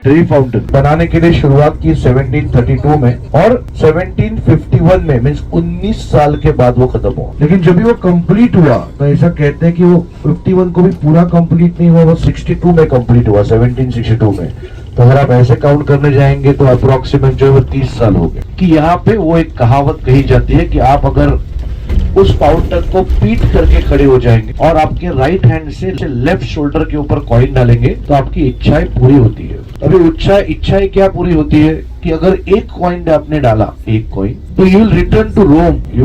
Trevi fountain बनाने के लिए शुरुआत की 1732 में और 1751 में, मीन्स 19 साल के बाद वो खत्म हुआ। लेकिन जब भी वो कंप्लीट हुआ तो ऐसा कहते हैं कि वो 51 को भी पूरा कंप्लीट नहीं हुआ, वो 62 में कंप्लीट हुआ, 1762 में। तो अगर आप ऐसे काउंट करने जाएंगे तो अप्रोक्सीमेट जो है वो 30 साल हो गए। कि यहाँ पे वो एक कहावत कही जाती है कि आप अगर उस फाउंटेन को पीट करके खड़े हो जाएंगे और आपके राइट हैंड से लेफ्ट शोल्डर के ऊपर कॉइन डालेंगे तो आपकी इच्छाएं पूरी होती है। अभी इच्छाएं क्या पूरी होती है कि अगर एक कॉइन आपने डाला, एक कॉइन, तो you will return to Rome, you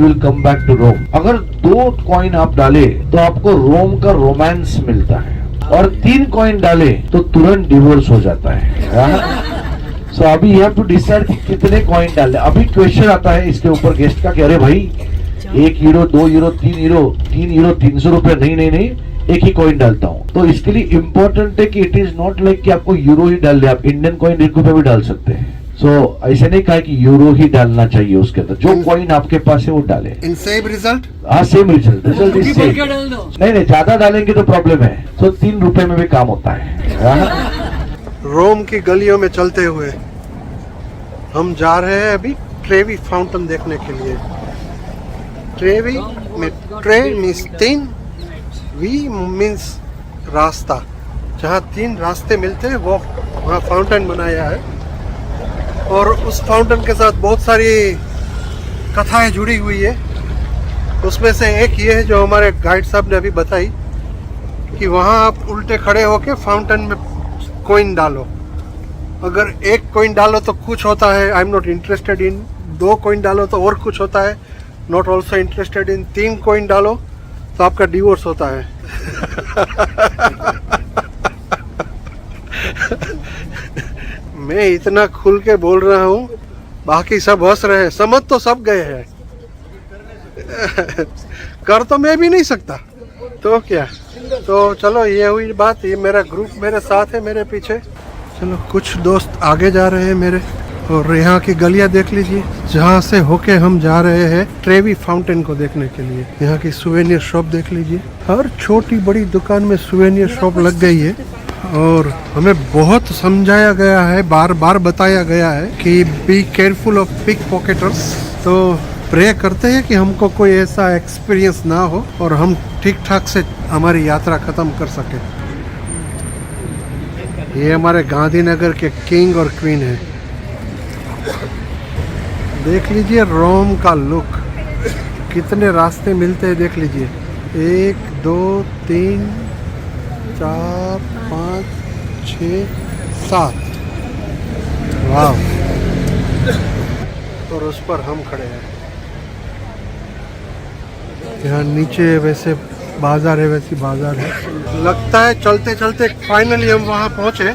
will come back to Rome. अगर 2 कॉइन आप डाले तो आपको रोम का रोमांस मिलता है, और 3 कॉइन डाले तो तुरंत डिवोर्स हो जाता है। सो अभी यू हैव टू डिसाइड कितने कॉइन डालने। अभी क्वेश्चन आता है इसके ऊपर गेस्ट का कि अरे भाई 1 यूरो, 2 यूरो, 3 यूरो, 300 रुपए, नहीं, एक ही कॉइन डालता हूँ। तो इसके लिए इंपॉर्टेंट है कि इट इज नॉट लाइक कि आपको यूरो ही डाल दे, आप इंडियन कॉइन 1 रुपए भी डाल सकते हैं। सो ऐसे नहीं कहा कि यूरो ही डालना चाहिए उसके अंदर, जो कॉइन आपके पास है वो डाले। In same result? हाँ, सेम रिजल्ट इज सेम। नहीं, ज्यादा डालेंगे तो प्रॉब्लम है। तो 3 रुपए में भी काम होता है। रोम की गलियों में चलते हुए हम जा रहे हैं अभी ट्रेवी फाउंटेन देखने के लिए। ट्रेवी में ट्रे मीन्स 3, वी मीन्स रास्ता। जहाँ 3 रास्ते मिलते हैं वो वहाँ फाउंटेन बनाया है, और उस फाउंटेन के साथ बहुत सारी कथाएं जुड़ी हुई है। उसमें से एक ये है जो हमारे गाइड साहब ने अभी बताई कि वहाँ आप उल्टे खड़े होके फाउंटेन में कॉइन डालो। अगर 1 कॉइन डालो तो कुछ होता है, I am not interested in. 2 coin डालो तो और कुछ होता है, not also interested in. 3 coin डालो तो आपका डिवोर्स होता है। मैं इतना खुल के बोल रहा हूँ, बाकी सब हंस रहे हैं। समझ तो सब गए हैं, कर तो मैं भी नहीं सकता, तो क्या। तो चलो, ये हुई बात। ये मेरा ग्रुप मेरे साथ है, मेरे पीछे। चलो, कुछ दोस्त आगे जा रहे हैं मेरे, और यहाँ की गलियाँ देख लीजिए जहाँ से होके हम जा रहे हैं ट्रेवी फाउंटेन को देखने के लिए। यहाँ की सुवेनियर शॉप देख लीजिए, हर छोटी बड़ी दुकान में सुवेनियर शॉप लग गई है। और हमें बहुत समझाया गया है, बार बार बताया गया है कि be careful of pick pocketers. तो प्रे करते हैं कि हमको कोई ऐसा एक्सपीरियंस ना हो और हम ठीक ठाक से हमारी यात्रा खत्म कर सके। ये हमारे गांधीनगर के किंग और क्वीन है। देख लीजिए रोम का लुक, कितने रास्ते मिलते हैं देख लीजिए। 1 2 3 4 5 6 7, वाह। और उस पर हम खड़े हैं। यहाँ नीचे वैसे बाजार है, वैसी बाजार है। लगता है चलते चलते फाइनली हम वहाँ पहुँचे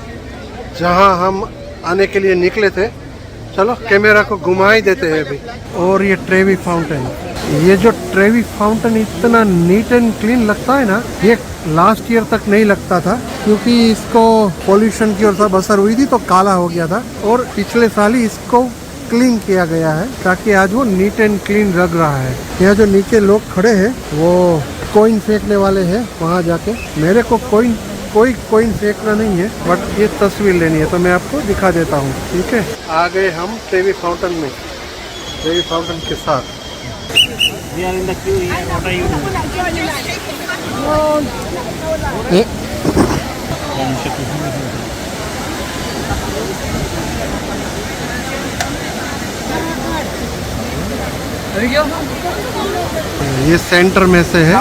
जहाँ हम आने के लिए निकले थे। चलो, कैमरा को घुमा ही देते हैं अभी। और ये ट्रेवी फाउंटेन, ये जो ट्रेवी फाउंटेन इतना नीट एंड क्लीन लगता है ना, ये लास्ट ईयर तक नहीं लगता था, क्योंकि इसको पॉल्यूशन की और सब असर हुई थी तो काला हो गया था। और पिछले साल ही इसको क्लीन किया गया है ताकि आज वो नीट एंड क्लीन लग रहा है। यहाँ जो नीचे लोग खड़े हैं वो कॉइन फेंकने वाले हैं। वहाँ जाके मेरे को कोई कॉइन फेंकना नहीं है, बट ये तस्वीर लेनी है तो मैं आपको दिखा देता हूँ, ठीक है। आ गए हम ट्रेवी फाउंटेन में, ट्रेवी फाउंटेन के साथ। ये सेंटर में से है।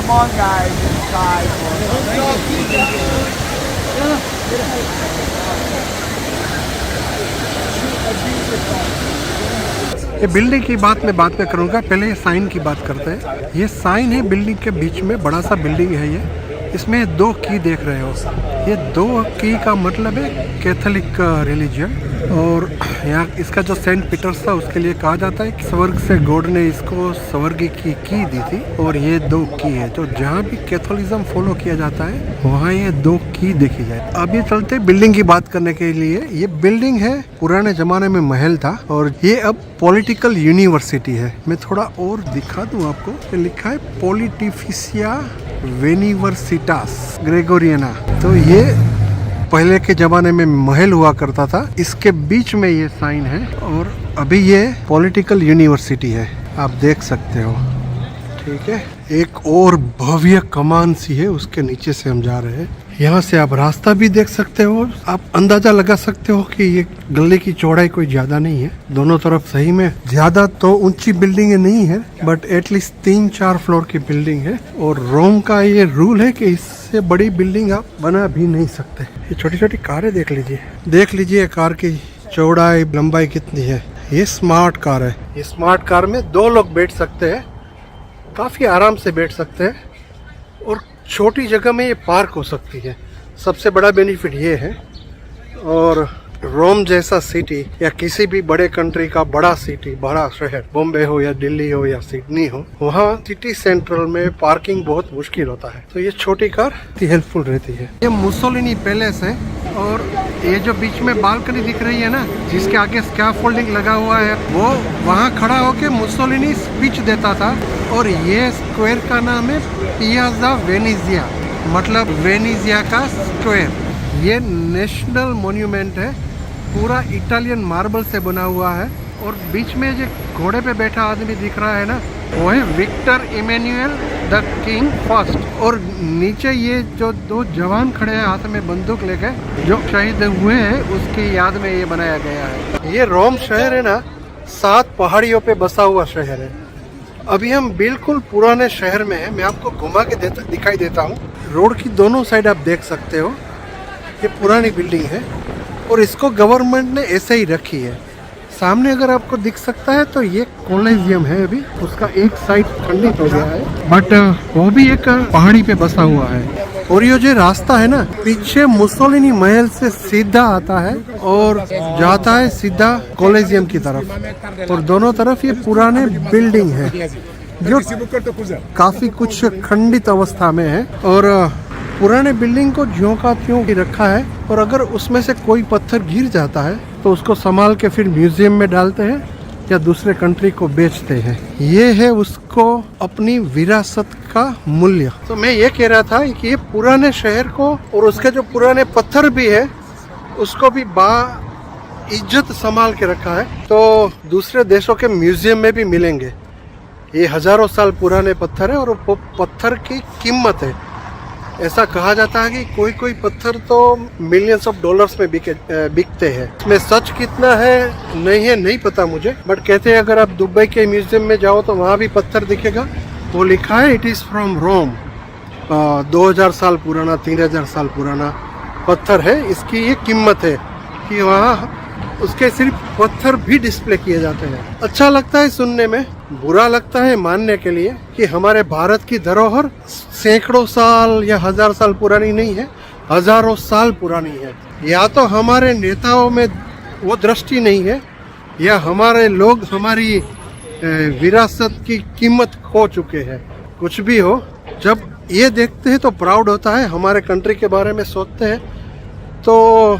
ये बिल्डिंग की बात मैं बाद में करूँगा, पहले ये साइन की बात करते हैं। ये साइन है बिल्डिंग के बीच में, बड़ा सा बिल्डिंग है ये। इसमें 2 की देख रहे हो, ये 2 की का मतलब है कैथोलिक रिलीजन। और यहाँ इसका जो सेंट पीटर्स था उसके लिए कहा जाता है कि स्वर्ग से गॉड ने इसको स्वर्ग की दी थी। और ये 2 की है, तो जहाँ भी कैथोलिज्म फॉलो किया जाता है वहाँ ये 2 की देखी जाए। अब ये चलते बिल्डिंग की बात करने के लिए। ये बिल्डिंग है, पुराने जमाने में महल था और ये अब पॉलिटिकल यूनिवर्सिटी है। मैं थोड़ा और दिखा दूं आपको, ये लिखा है पॉलिटिफिसिया वेनिवर्सिटास ग्रेगोरियना। तो ये पहले के जमाने में महल हुआ करता था। इसके बीच में ये साइन है और अभी ये पॉलिटिकल यूनिवर्सिटी है, आप देख सकते हो। ठीक है, एक और भव्य कमान सी है, उसके नीचे से हम जा रहे हैं। यहाँ से आप रास्ता भी देख सकते हो, आप अंदाजा लगा सकते हो कि ये गली की चौड़ाई कोई ज्यादा नहीं है। दोनों तरफ सही में ज्यादा तो ऊंची बिल्डिंगें नहीं है, बट एटलीस्ट 3-4 फ्लोर की बिल्डिंग है। और रोम का ये रूल है कि इससे बड़ी बिल्डिंग आप बना भी नहीं सकते। ये छोटी छोटी कारें देख लीजिए कार की चौड़ाई लंबाई कितनी है। ये स्मार्ट कार है। ये स्मार्ट कार में 2 लोग बैठ सकते हैं, काफी आराम से बैठ सकते हैं और छोटी जगह में ये पार्क हो सकती है। सबसे बड़ा बेनिफिट ये है। और रोम जैसा सिटी या किसी भी बड़े कंट्री का बड़ा सिटी, बड़ा शहर, बॉम्बे हो या दिल्ली हो या सिडनी हो, वहाँ सिटी सेंट्रल में पार्किंग बहुत मुश्किल होता है। तो ये छोटी कार हेल्पफुल रहती है। ये मुसोलिनी पैलेस है और ये जो बीच में बालकनी दिख रही है ना, जिसके आगे स्कैफोल्डिंग लगा हुआ है, वो वहाँ खड़ा होके मुसोलिनी स्पीच देता था। और ये स्क्वायर का नाम है पियाज़ा वेनेजिया, मतलब वेनेजिया का स्क्वायर। ये नेशनल मॉन्यूमेंट है, पूरा इटालियन मार्बल से बना हुआ है। और बीच में जो घोड़े पे बैठा आदमी दिख रहा है ना, वो है Victor Emmanuel the king first. और नीचे ये जो 2 जवान खड़े हैं हाथ में बंदूक लेके, जो शहीद हुए हैं, उसकी याद में ये बनाया गया है। ये रोम शहर है ना, 7 पहाड़ियों पे बसा हुआ शहर है। अभी हम बिल्कुल पुराने शहर में हैं। मैं आपको घुमा के दिखाई देता हूँ। रोड की दोनों साइड आप देख सकते हो, ये पुरानी बिल्डिंग है और इसको गवर्नमेंट ने ऐसे ही रखी है। सामने अगर आपको दिख सकता है तो ये कॉलेजियम है, अभी उसका एक साइड खंडित हो गया है, बट वो भी एक पहाड़ी पे बसा हुआ है। और ये जो रास्ता है ना, पीछे मुसोलिनी महल से सीधा आता है और जाता है सीधा कॉलेजियम की तरफ। और दोनों तरफ ये पुराने बिल्डिंग है जो काफी कुछ खंडित अवस्था में है। और पुराने बिल्डिंग को ज्यों का त्यों ही रखा है। और अगर उसमें से कोई पत्थर गिर जाता है तो उसको संभाल के फिर म्यूजियम में डालते हैं या दूसरे कंट्री को बेचते हैं। ये है उसको अपनी विरासत का मूल्य। तो मैं ये कह रहा था कि ये पुराने शहर को और उसके जो पुराने पत्थर भी है, उसको भी इज्जत संभाल के रखा है। तो दूसरे देशों के म्यूजियम में भी मिलेंगे। ये हजारों साल पुराने पत्थर है और वो पत्थर की कीमत है। ऐसा कहा जाता है कि कोई कोई पत्थर तो मिलियंस ऑफ डॉलर्स में बिकते हैं। इसमें सच कितना है नहीं पता मुझे, बट कहते हैं अगर आप दुबई के म्यूजियम में जाओ तो वहाँ भी पत्थर दिखेगा, वो लिखा है इट इज़ फ्रॉम रोम। 2000 साल पुराना, 3000 साल पुराना पत्थर है। इसकी ये कीमत है कि वहाँ उसके सिर्फ पत्थर भी डिस्प्ले किए जाते हैं। अच्छा लगता है सुनने में, बुरा लगता है मानने के लिए कि हमारे भारत की धरोहर सैकड़ों साल या 1000 साल पुरानी नहीं है, हजारों साल पुरानी है। या तो हमारे नेताओं में वो दृष्टि नहीं है, या हमारे लोग हमारी विरासत की कीमत खो चुके हैं। कुछ भी हो, जब ये देखते हैं तो प्राउड होता है, हमारे कंट्री के बारे में सोचते हैं तो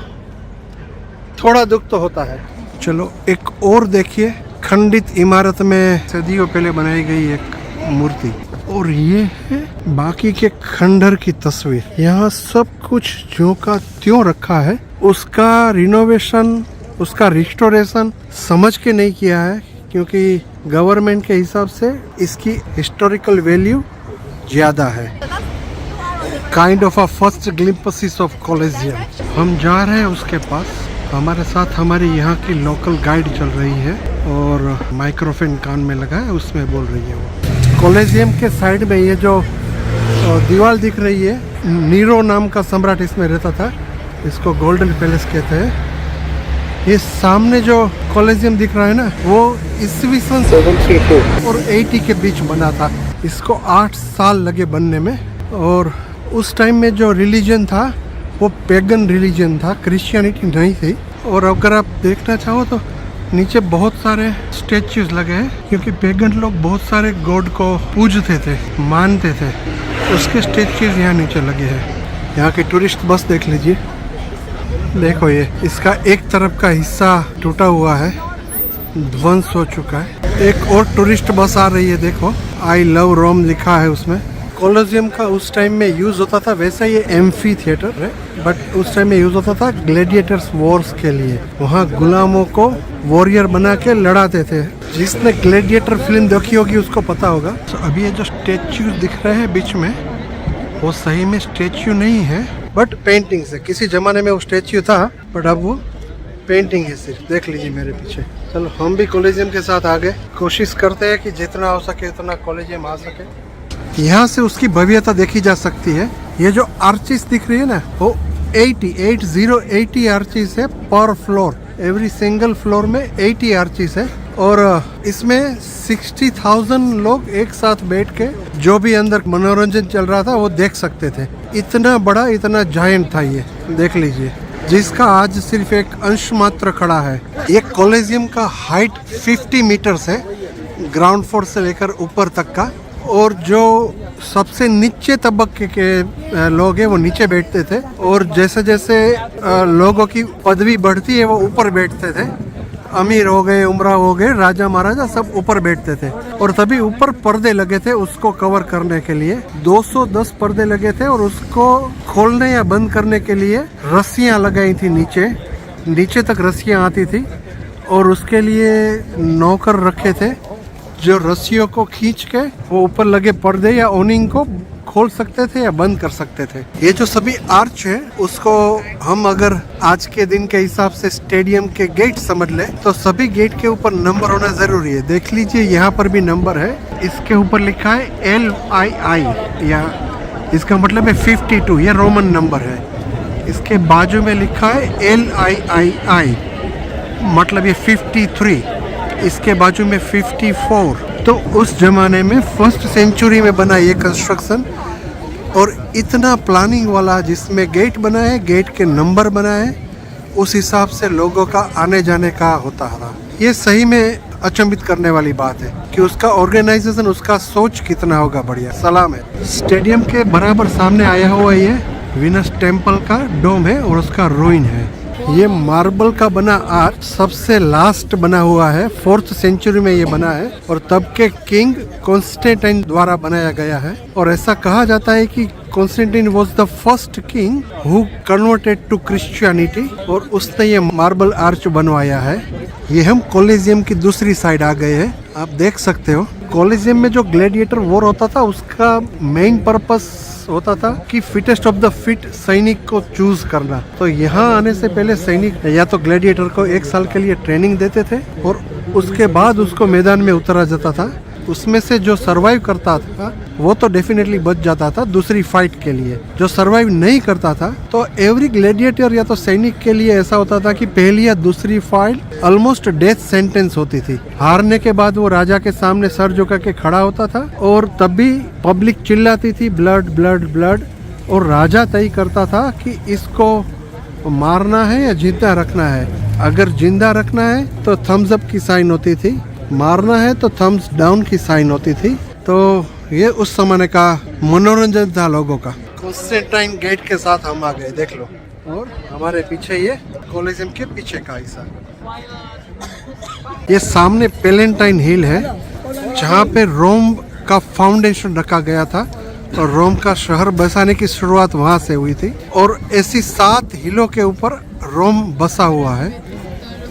थोड़ा दुख तो होता है। चलो एक और देखिए, खंडित इमारत में सदियों पहले बनाई गई एक मूर्ति, और ये है बाकी के खंडर की तस्वीर। यहाँ सब कुछ ज्यों का त्यों रखा है। उसका रिनोवेशन, उसका रिस्टोरेशन समझ के नहीं किया है, क्योंकि गवर्नमेंट के हिसाब से इसकी हिस्टोरिकल वैल्यू ज्यादा है। Kind of a first glimpses of collegium. हम जा रहे हैं उसके पास। हमारे साथ हमारी यहाँ की लोकल गाइड चल रही है और माइक्रोफोन कान में लगा है, उसमें बोल रही है वो। कॉलेजियम के साइड में ये जो दीवार दिख रही है, नीरो नाम का सम्राट इसमें रहता था, इसको गोल्डन पैलेस कहते हैं। ये सामने जो कॉलेजियम दिख रहा है ना, वो ईस्वी सन 732 और 80 के बीच बना था। इसको 8 साल लगे बनने में। और उस टाइम में जो रिलीजन था वो पेगन रिलीजन था, क्रिश्चियनिटी नहीं थी। और अगर आप देखना चाहो तो नीचे बहुत सारे स्टेच्यूज लगे हैं, क्योंकि पेगन लोग बहुत सारे गॉड को पूजते थे, मानते थे। उसके स्टेच्यूज यहाँ नीचे लगे हैं। यहाँ की टूरिस्ट बस देख लीजिए, देखो ये इसका एक तरफ का हिस्सा टूटा हुआ है, ध्वंस हो चुका है। एक और टूरिस्ट बस आ रही है, देखो आई लव रोम लिखा है उसमें। कोलोसियम का उस टाइम में यूज होता था वैसा ये एम्फी थिएटर है, बट उस टाइम में यूज होता था ग्लैडिएटर्स वॉर्स के लिए। वहाँ गुलामों को वॉरियर बना के लड़ाते थे। जिसने ग्लैडिएटर फिल्म देखी होगी उसको पता होगा। तो अभी ये जो स्टेच्यू दिख रहे हैं बीच में, वो सही में स्टेच्यू नहीं है बट पेंटिंग से। किसी जमाने में वो स्टेच्यू था बट अब वो पेंटिंग है सिर्फ। देख लीजिए मेरे पीछे। चलो हम भी कोलोसियम के साथ आगे कोशिश करते हैं कि जितना हो सके उतना कोलोसियम आ सके। यहाँ से उसकी भव्यता देखी जा सकती है। ये जो आर्चिस दिख रही है ना, वो 80 आर्चिस है पर फ्लोर। एवरी सिंगल फ्लोर में 80 आर्चिस है और इसमें 60,000 लोग एक साथ बैठ के जो भी अंदर मनोरंजन चल रहा था वो देख सकते थे। इतना बड़ा, इतना जायंट था ये। देख लीजिए, जिसका आज सिर्फ एक अंश मात्र खड़ा है। ये कोलोसियम का हाइट 50 मीटर्स है, ग्राउंड फ्लोर से लेकर ऊपर तक का। और जो सबसे नीचे तबके के लोग हैं वो नीचे बैठते थे और जैसे जैसे लोगों की पदवी बढ़ती है वो ऊपर बैठते थे। अमीर हो गए, उमरा हो गए, राजा महाराजा सब ऊपर बैठते थे। और तभी ऊपर पर्दे लगे थे उसको कवर करने के लिए। 210 पर्दे लगे थे और उसको खोलने या बंद करने के लिए रस्सियां लगाई थी। नीचे तक रस्सियां आती थी और उसके लिए नौकर रखे थे जो रस्सियों को खींच के वो ऊपर लगे पर्दे या ओनिंग को खोल सकते थे या बंद कर सकते थे। ये जो सभी आर्च है उसको हम अगर आज के दिन के हिसाब से स्टेडियम के गेट समझ ले तो सभी गेट के ऊपर नंबर होना जरूरी है। देख लीजिए यहाँ पर भी नंबर है। इसके ऊपर लिखा है LII या इसका मतलब है 52, ये रोमन नंबर है। इसके बाजू में लिखा है LIII मतलब ये 53। इसके बाजू में 54। तो उस जमाने में 1st सेंचुरी में बना ये कंस्ट्रक्शन और इतना प्लानिंग वाला, जिसमें गेट बना है, गेट के नंबर बना है, उस हिसाब से लोगों का आने जाने का होता था। ये सही में अचंभित करने वाली बात है कि उसका ऑर्गेनाइजेशन, उसका सोच कितना होगा बढ़िया। सलाम है। स्टेडियम के बराबर सामने आया हुआ ये वीनस टेम्पल का डोम है और उसका रूइन है। ये मार्बल का बना आर्च सबसे लास्ट बना हुआ है। 4th सेंचुरी में ये बना है और तब के किंग कॉन्स्टेंटाइन द्वारा बनाया गया है। और ऐसा कहा जाता है कि Constantine was the first king who converted to Christianity और उसने ये मार्बल आर्च बनवाया है। ये हम कोलोसियम की दूसरी साइड आ गए हैं। आप देख सकते हो कोलोसियम में जो ग्लैडिएटर वॉर होता था उसका मेन पर्पस होता था कि फिटेस्ट ऑफ द फिट सैनिक को चूज करना। तो यहाँ आने से पहले सैनिक या तो ग्लैडिएटर को 1 साल के लिए ट्रेनिंग देते थे और उसके बाद उसको मैदान में उतारा जाता था। उसमें से जो सरवाइव करता था वो तो डेफिनेटली बच जाता था दूसरी फाइट के लिए। जो सरवाइव नहीं करता था तो एवरी ग्लैडिएटर या तो सैनिक के लिए ऐसा होता था कि पहली या दूसरी फाइट ऑलमोस्ट डेथ सेंटेंस होती थी। हारने के बाद वो राजा के सामने सर झुका के खड़ा होता था और तब भी पब्लिक चिल्लाती थी ब्लड ब्लड ब्लड। और राजा तय करता था कि इसको मारना है या जिंदा रखना है। अगर जिंदा रखना है तो थम्स अप की साइन होती थी, मारना है तो थम्स डाउन की साइन होती थी। तो ये उस समय का मनोरंजन था लोगों का। कॉन्स्टेंटाइन गेट के साथ हम आ गए, देख लो। और हमारे पीछे ये कोलोसियम के पीछे का हिस्सा। ये सामने पैलेंटाइन हिल है जहाँ पे रोम का फाउंडेशन रखा गया था और रोम का शहर बसाने की शुरुआत वहाँ से हुई थी। और ऐसी 7 हिलों के ऊपर रोम बसा हुआ है।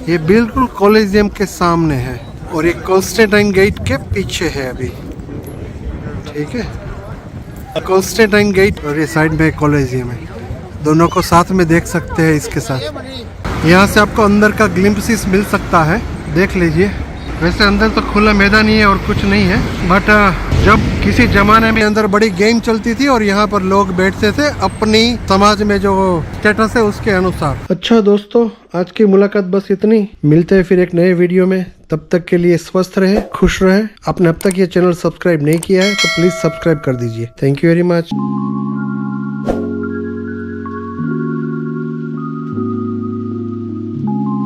ये बिल्कुल कोलोसियम के सामने है और ये कॉन्स्टेंटाइन गेट के पीछे है अभी। ठीक है, कॉन्स्टेंटाइन गेट और ये साइड में कोलोसियम है। दोनों को साथ में देख सकते हैं इसके साथ। यहाँ से आपको अंदर का ग्लिम्पसिस मिल सकता है, देख लीजिए। वैसे अंदर तो खुला मैदान ही है और कुछ नहीं है, बट जब किसी जमाने में अंदर बड़ी गेम चलती थी और यहाँ पर लोग बैठते थे अपनी समाज में जो स्टेटस है उसके अनुसार। अच्छा दोस्तों, आज की मुलाकात बस इतनी। मिलते हैं फिर एक नए वीडियो में। तब तक के लिए स्वस्थ रहे, खुश रहे। आपने अब तक ये चैनल सब्सक्राइब नहीं किया है तो प्लीज सब्सक्राइब कर दीजिए। Thank you very much.